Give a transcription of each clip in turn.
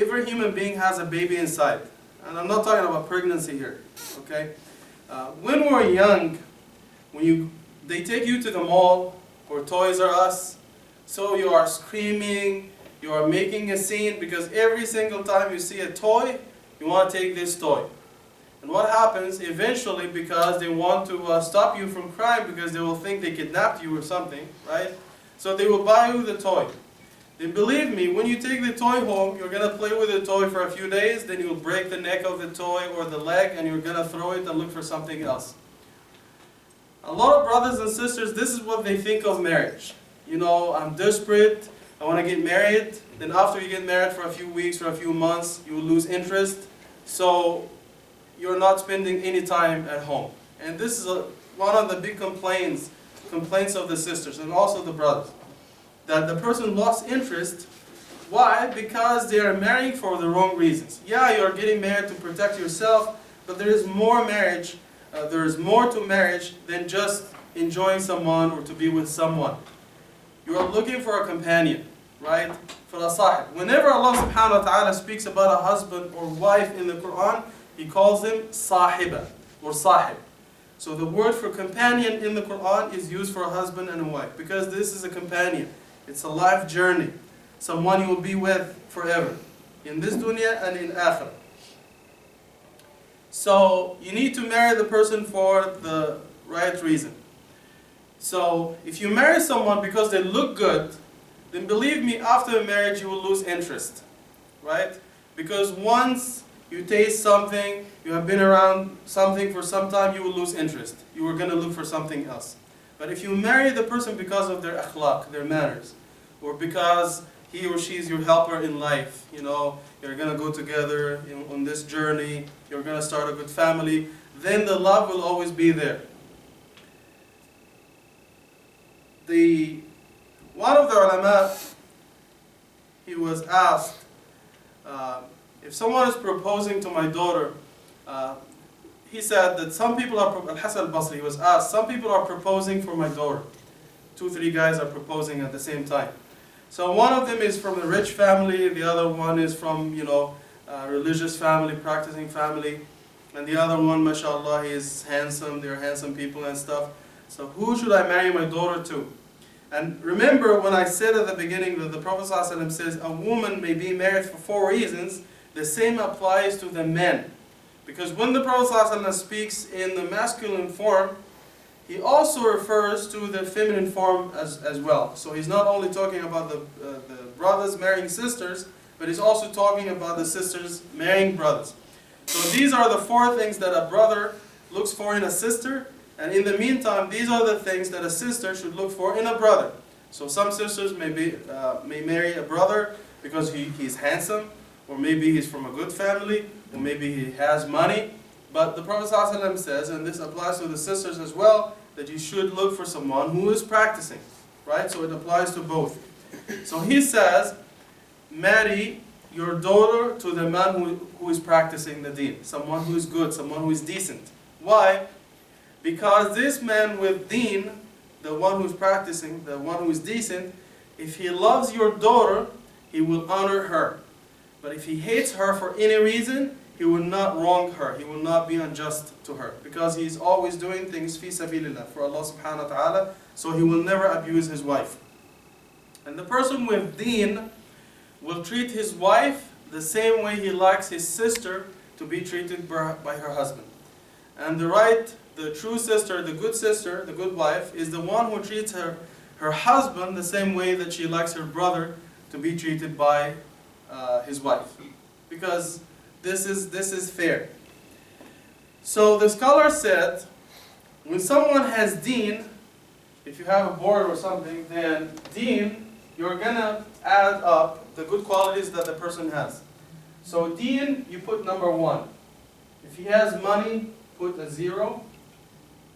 every human being has a baby inside. And I'm not talking about pregnancy here, okay? When we're young, they take you to the mall or Toys R Us, so you are screaming, you are making a scene, because every single time you see a toy, you want to take this toy. And what happens eventually, because they want to stop you from crying, because they will think they kidnapped you or something, right? So they will buy you the toy. Then believe me, when you take the toy home, you're going to play with the toy for a few days, then you'll break the neck of the toy or the leg, and you're going to throw it and look for something else. A lot of brothers and sisters, this is what they think of marriage. You know, I'm desperate, I want to get married. Then after you get married for a few weeks or a few months, you will lose interest. So you're not spending any time at home. And this is one of the big complaints of the sisters and also the brothers. That the person lost interest. Why? Because they are marrying for the wrong reasons. Yeah, you're getting married to protect yourself, but there is more marriage. There is more to marriage than just enjoying someone or to be with someone. You are looking for a companion, right? For a sahib. Whenever Allah subhanahu wa ta'ala speaks about a husband or wife in the Quran, He calls them sahiba or sahib. So the word for companion in the Quran is used for a husband and a wife, because this is a companion. It's a life journey. Someone you will be with forever. In this dunya and in akhirah. So you need to marry the person for the right reason. So if you marry someone because they look good, then believe me, after marriage you will lose interest. Right? Because once you taste something, you have been around something for some time, you will lose interest. You are going to look for something else. But if you marry the person because of their akhlaq, their manners, or because he or she is your helper in life, you know, you're going to go together on this journey, you're going to start a good family, then the love will always be there. One of the ulama, he was asked, if someone is proposing to my daughter, he said that some people are, Al-Hasan al-Basri, he was asked, some people are proposing for my daughter. 2-3 guys are proposing at the same time. So one of them is from a rich family, the other one is from, you know, a religious family, practicing family, and the other one, mashallah, he is handsome, they're handsome people and stuff. So who should I marry my daughter to? And remember when I said at the beginning that the Prophet ﷺ says a woman may be married for 4 reasons, the same applies to the men. Because when the Prophet ﷺ speaks in the masculine form, he also refers to the feminine form as well. So he's not only talking about the brothers marrying sisters, but he's also talking about the sisters marrying brothers. So these are the 4 things that a brother looks for in a sister, and in the meantime, these are the things that a sister should look for in a brother. So some sisters may marry a brother because he's handsome, or maybe he's from a good family, or maybe he has money. But the Prophet ﷺ says, and this applies to the sisters as well, that you should look for someone who is practicing. Right? So it applies to both. So he says, marry your daughter to the man who is practicing the deen. Someone who is good, someone who is decent. Why? Because this man with deen, the one who is practicing, the one who is decent, if he loves your daughter, he will honor her. But if he hates her for any reason, he will not wrong her. He will not be unjust to her. Because he is always doing things fi sabilillah, for Allah subhanahu wa ta'ala. So he will never abuse his wife. And the person with deen will treat his wife the same way he likes his sister to be treated by her husband. And the true sister, the good wife, is the one who treats her husband the same way that she likes her brother to be treated by his wife. Because this is fair. So the scholar said, when someone has deen, if you have a board or something, then deen, you're going to add up the good qualities that the person has. So deen, you put number 1. If he has money, put a 0.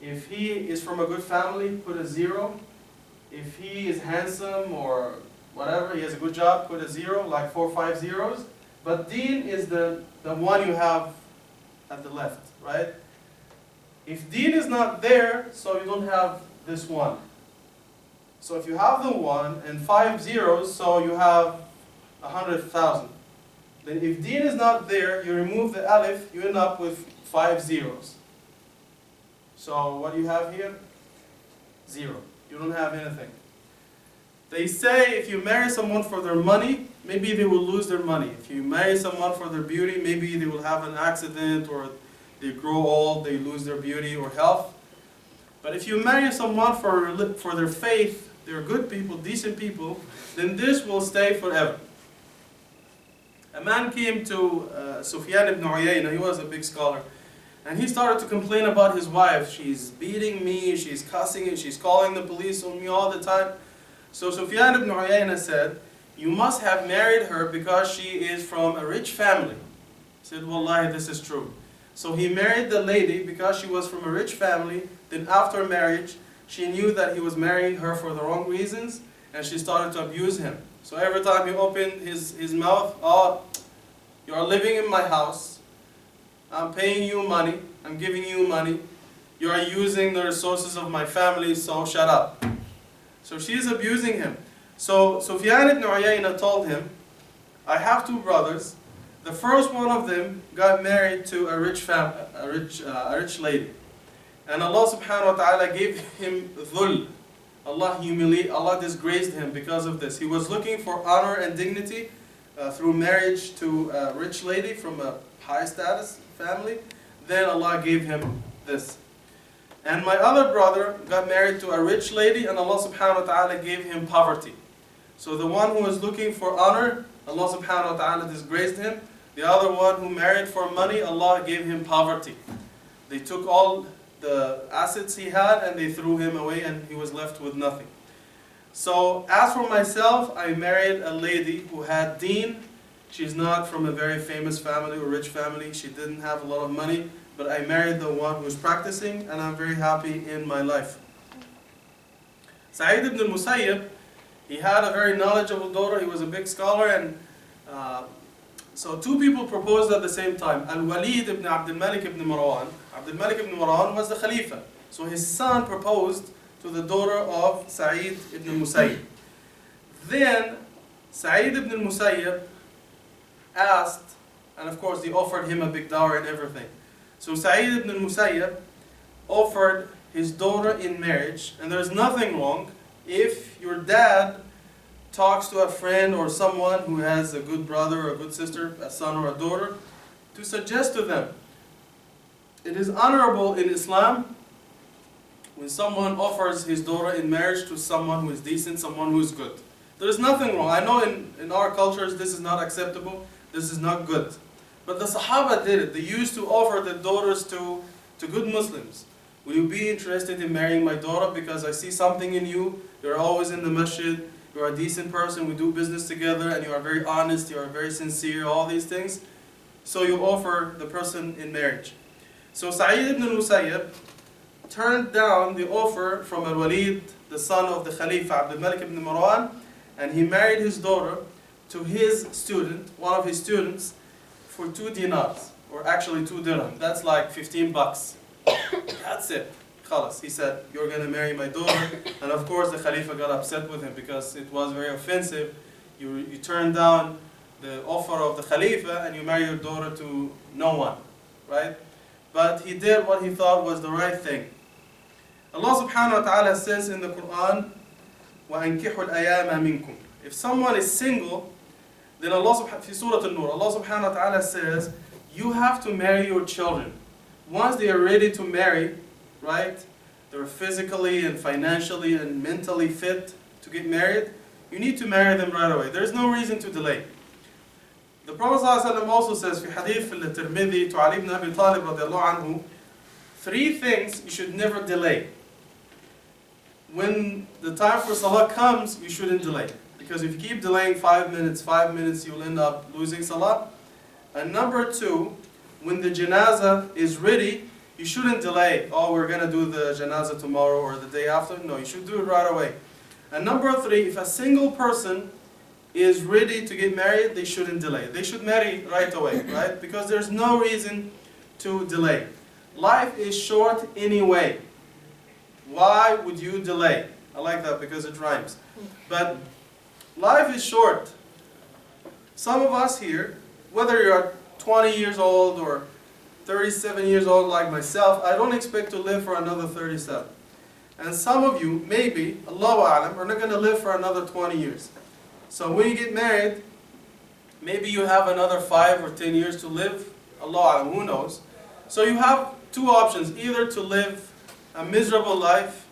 If he is from a good family, put a 0. If he is handsome or whatever, he has a good job, put a 0, like 4 or 5 zeros. But deen is the one you have at the left, right? If deen is not there, so you don't have this 1. So if you have the 1 and 5 zeros, so you have 100,000. Then if deen is not there, you remove the alif, you end up with 5 zeros. So what do you have here? 0. You don't have anything. They say if you marry someone for their money, maybe they will lose their money. If you marry someone for their beauty, maybe they will have an accident, or they grow old, they lose their beauty or health. But if you marry someone for their faith, they're good people, decent people, then this will stay forever. A man came to Sufyan ibn Uyayna, he was a big scholar, and he started to complain about his wife. She's beating me, she's cussing me, she's calling the police on me all the time. So Sufyan ibn Uyayna said, you must have married her because she is from a rich family. He said, Wallahi, this is true. So he married the lady because she was from a rich family. Then after marriage, she knew that he was marrying her for the wrong reasons, and she started to abuse him. So every time he opened his mouth, oh, you are living in my house, I'm paying you money, I'm giving you money, you are using the resources of my family, so shut up. So she is abusing him. So Sufyan ibn Uyayna told him, I have 2 brothers. The first one of them got married to a rich lady. And Allah subhanahu wa ta'ala gave him dhul. Allah disgraced him because of this. He was looking for honor and dignity through marriage to a rich lady from a high status family. Then Allah gave him this. And my other brother got married to a rich lady, and Allah subhanahu wa ta'ala gave him poverty. So the one who was looking for honor, Allah subhanahu wa ta'ala disgraced him. The other one who married for money, Allah gave him poverty. They took all the assets he had and they threw him away, and he was left with nothing. So as for myself, I married a lady who had deen. She's not from a very famous family or rich family. She didn't have a lot of money, but I married the one who's practicing, and I'm very happy in my life. Sa'id ibn al-Musayyib, he had a very knowledgeable daughter. He was a big scholar, and so 2 people proposed at the same time. Al-Walid ibn Abdul Malik ibn Marwan. Abdul Malik ibn Marwan was the Khalifa. So his son proposed to the daughter of Sa'id ibn al-Musayyib. Then Sa'id ibn al-Musayyib asked, and of course they offered him a big dowry and everything. So Sa'id ibn al-Musayyib offered his daughter in marriage, and there's nothing wrong if your dad talks to a friend or someone who has a good brother or a good sister, a son or a daughter, to suggest to them. It is honorable in Islam when someone offers his daughter in marriage to someone who is decent, someone who is good. There is nothing wrong. I know in our cultures this is not acceptable, this is not good. But the Sahaba did it. They used to offer their daughters to good Muslims. Will you be interested in marrying my daughter because I see something in you? You're always in the masjid. You're a decent person. We do business together, and you are very honest. You are very sincere. All these things. So you offer the person in marriage. So Sa'id ibn al-Musayyib turned down the offer from Al-Walid, the son of the Khalifa Abdul Malik ibn Marwan, and he married his daughter to his student, one of his students, for 2 dinars, or actually 2 dirham. That's like 15 bucks. That's it. Khalas. He said, you're going to marry my daughter. And of course the Khalifa got upset with him because it was very offensive. You turned down the offer of the Khalifa and you marry your daughter to no one. Right? But he did what he thought was the right thing. Allah subhanahu wa ta'ala says in the Quran, وَأَنْكِحُوا الْأَيَامَ مِنْكُمْ. If someone is single, then Allah subhanahu Surah An-Nur, Allah subhanahu wa ta'ala says, you have to marry your children. Once they are ready to marry, right, they're physically and financially and mentally fit to get married, you need to marry them right away. There's no reason to delay. The Prophet ﷺ also says, في حديث في الترمذي to Ali ibn Abi Talib رضي الله عنه, 3 things you should never delay. When the time for salah comes, you shouldn't delay. Because if you keep delaying 5 minutes, you'll end up losing salah. And number 2, when the janazah is ready, you shouldn't delay. Oh, we're going to do the janazah tomorrow or the day after. No, you should do it right away. And number 3, if a single person is ready to get married, they shouldn't delay. They should marry right away, right? Because there's no reason to delay. Life is short anyway. Why would you delay? I like that because it rhymes. But life is short. Some of us here, whether you're 20 years old or 37 years old like myself, I don't expect to live for another 37. And some of you, maybe, Allahu A'lam, are not going to live for another 20 years. So when you get married, maybe you have another 5 or 10 years to live. Allahu A'lam, who knows? So you have two options, either to live a miserable life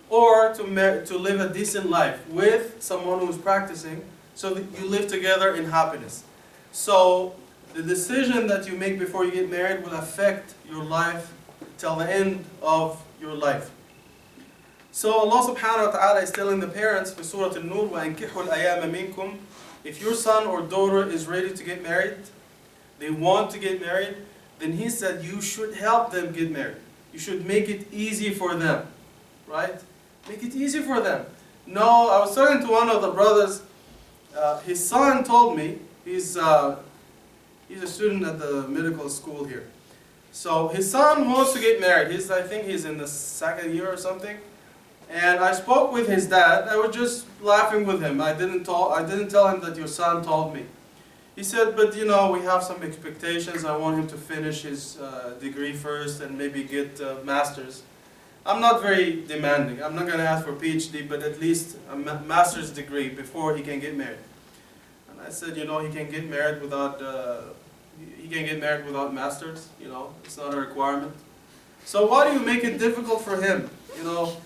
or to live a decent life with someone who's practicing so that you live together in happiness. So the decision that you make before you get married will affect your life till the end of your life. So Allah subhanahu wa ta'ala is telling the parents in Surah An-Nur, وَأَنْكِحُوا الْأَيَامَ مِنْكُمْ, if your son or daughter is ready to get married, they want to get married, then He said you should help them get married. You should make it easy for them, right? Make it easy for them. No, I was talking to one of the brothers. His son told me, he's a student at the medical school here. So his son wants to get married. I think he's in the 2nd year or something. And I spoke with his dad. I was just laughing with him. I didn't tell him that your son told me. He said, but you know, we have some expectations. I want him to finish his degree first and maybe get a master's. I'm not very demanding. I'm not going to ask for a PhD, but at least a master's degree before he can get married. And I said, you know, he can get married without masters. You know, it's not a requirement. So why do you make it difficult for him? You know,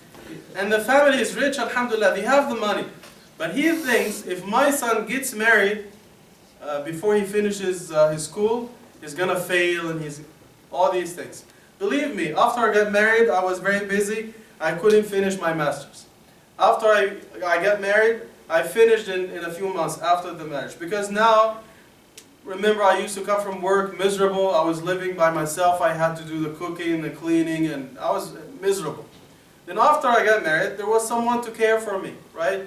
and the family is rich, alhamdulillah, they have the money. But he thinks if my son gets married before he finishes his school, he's going to fail and he's all these things. Believe me, after I got married, I was very busy. I couldn't finish my master's. After I got married, I finished in a few months after the marriage. Because now, remember, I used to come from work miserable. I was living by myself. I had to do the cooking, the cleaning, and I was miserable. Then after I got married, there was someone to care for me, right?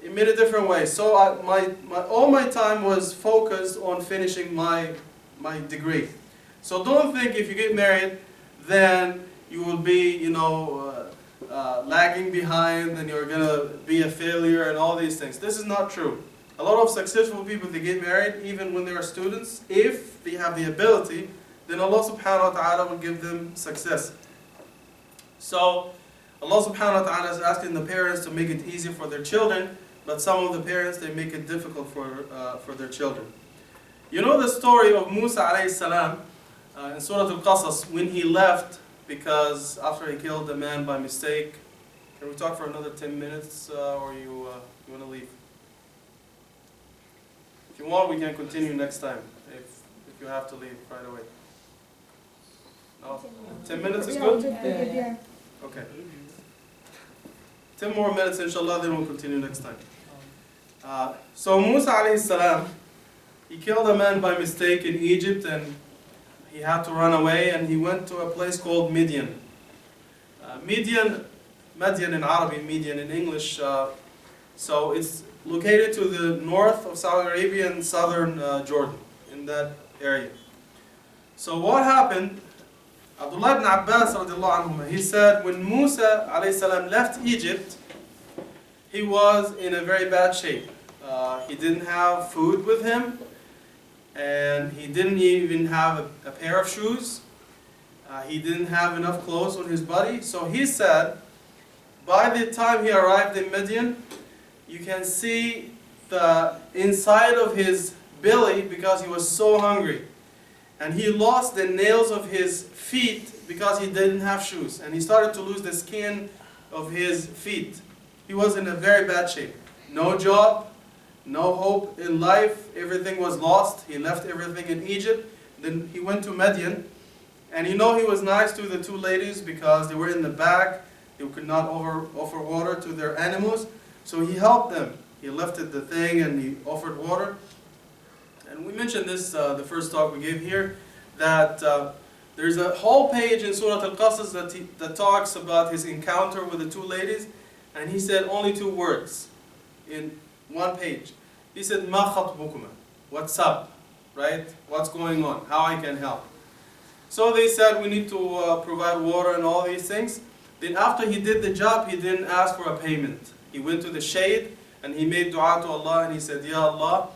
In many different ways. So all my time was focused on finishing my degree. So don't think if you get married, then you will be, you know, lagging behind and you're going to be a failure and all these things. This is not true. A lot of successful people, they get married even when they are students. If they have the ability, then Allah subhanahu wa ta'ala will give them success. So Allah subhanahu wa ta'ala is asking the parents to make it easy for their children, but some of the parents, they make it difficult for their children. You know the story of Musa alayhi salam in Surah Al-Qasas when he left because after he killed a man by mistake. Can we talk for another 10 minutes or you want to leave? If you want, we can continue next time if you have to leave right away. No? 10 minutes is good? Yeah. Okay. 10 more minutes inshallah, then we'll continue next time. So Musa alayhi salam, he killed a man by mistake in Egypt and he had to run away and he went to a place called Midian. Madian in Arabic, Midian in English. So it's located to the north of Saudi Arabia and southern Jordan, in that area. So what happened? Abdullah ibn Abbas radiallahu anhu, he said when Musa alayhi salam left Egypt, he was in a very bad shape. He didn't have food with him, and he didn't even have a pair of shoes. He didn't have enough clothes on his body. So he said, by the time he arrived in Midian, you can see the inside of his belly because he was so hungry. And he lost the nails of his feet because he didn't have shoes. And he started to lose the skin of his feet. He was in a very bad shape. No job, no hope in life, everything was lost. He left everything in Egypt. Then he went to Midian. And you know he was nice to the two ladies because they were in the back. They could not offer water to their animals. So he helped them. He lifted the thing and he offered water. And we mentioned this the first talk we gave here, that there's a whole page in Surah Al-Qasas that talks about his encounter with the two ladies. And he said only 2 words in one page. He said, "Ma khatbukuma?" What's up? Right? What's going on? How I can help? So they said we need to provide water and all these things. Then after he did the job, he didn't ask for a payment. He went to the shade and he made dua to Allah and he said, Ya Allah,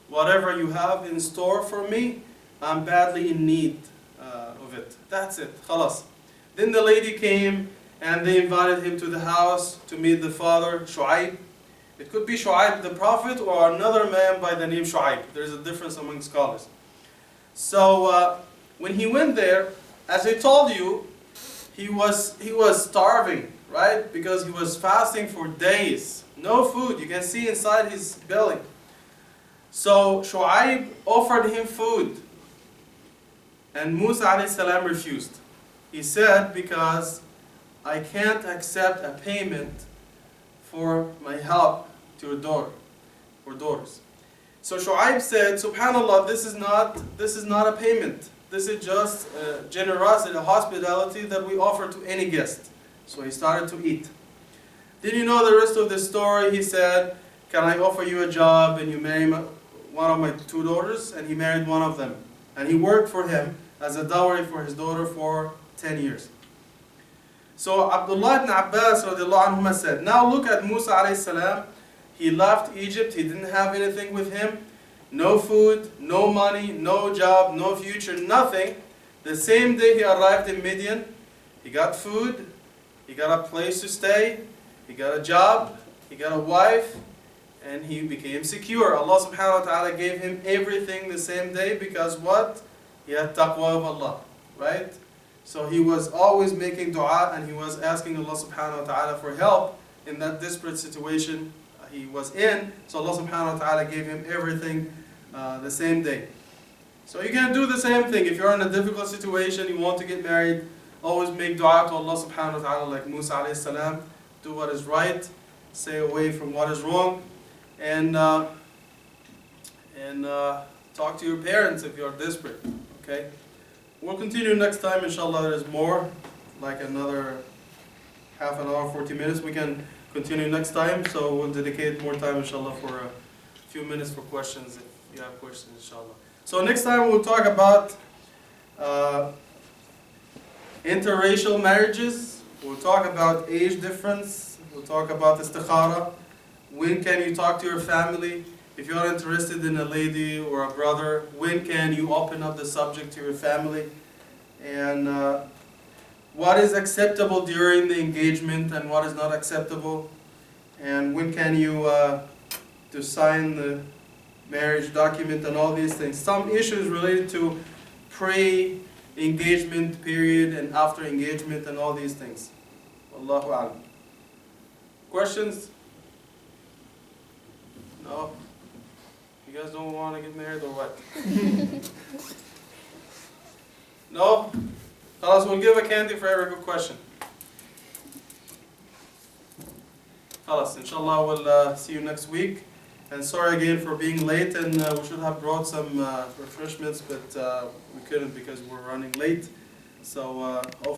whatever you have in store for me, I'm badly in need of it. That's it. Khalas. Then the lady came and they invited him to the house to meet the father, Shu'aib. It could be Shu'aib the prophet or another man by the name Shu'aib. There's a difference among scholars. So when he went there, as I told you, he was starving, right? Because he was fasting for days. No food. You can see inside his belly. So Shu'aib offered him food. And Musa a.s. refused. He said, because I can't accept a payment for my help to your daughter or daughters. So Shu'aib said, Subhanallah, this is not a payment. This is just generosity, hospitality that we offer to any guest. So he started to eat. Then you know the rest of the story. He said, can I offer you a job and you marry one of my two daughters? And he married one of them. And he worked for him as a dowry for his daughter for 10 years. So Abdullah ibn Abbas radiallahu anhuma said, now look at Musa alayhi salam. He left Egypt, he didn't have anything with him. No food, no money, no job, no future, nothing. The same day he arrived in Midian, he got food, he got a place to stay, he got a job, he got a wife, and he became secure. Allah subhanahu wa ta'ala gave him everything the same day because what? He had taqwa of Allah, right? So he was always making dua and he was asking Allah subhanahu wa ta'ala for help in that desperate situation he was in. So Allah subhanahu wa ta'ala gave him everything the same day. So you can do the same thing. If you're in a difficult situation, you want to get married, always make dua to Allah subhanahu wa ta'ala like Musa alayhi salam. Do what is right, stay away from what is wrong, and talk to your parents if you're desperate. Okay? We'll continue next time, inshallah. There's more, like another half an hour, 40 minutes. We can continue next time, so we'll dedicate more time, inshallah, for a few minutes for questions, if you have questions, inshallah. So next time we'll talk about interracial marriages. We'll talk about age difference. We'll talk about istikhara. When can you talk to your family? If you're interested in a lady or a brother, when can you open up the subject to your family? And what is acceptable during the engagement and what is not acceptable? And when can you to sign the marriage document and all these things? Some issues related to pre-engagement period and after engagement and all these things. Wallahu a'lam. Questions? No? You guys don't want to get married or what? No? Khalas, we'll give a candy for every good question. Khalas, inshallah we'll see you next week. And sorry again for being late, and we should have brought some refreshments, but we couldn't because we're running late. So